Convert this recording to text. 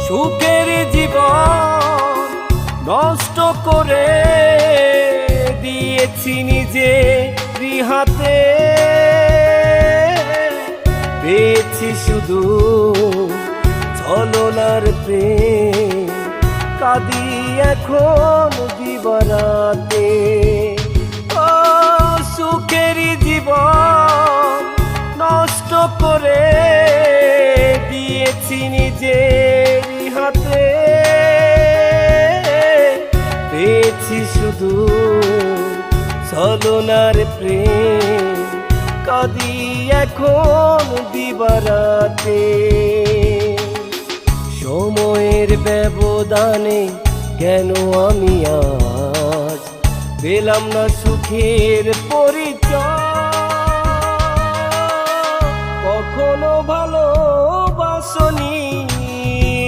সুখের জীবন নষ্ট করে দিয়েছি নিজে হাতে, পেয়েছি শুধু ছলনার প্রেম, কাঁদি এখন দিবারাতে। ও সুখের জীবন নষ্ট করে দিয়েছি নিজের হাতে, পেয়েছি শুধু ছলনার প্রেম, কাঁদি এখন দিবারাতে। সময়ের ব্যবধানে কেন আমি আজ পেলাম না সুখের পরিচয়, কখনো ভালো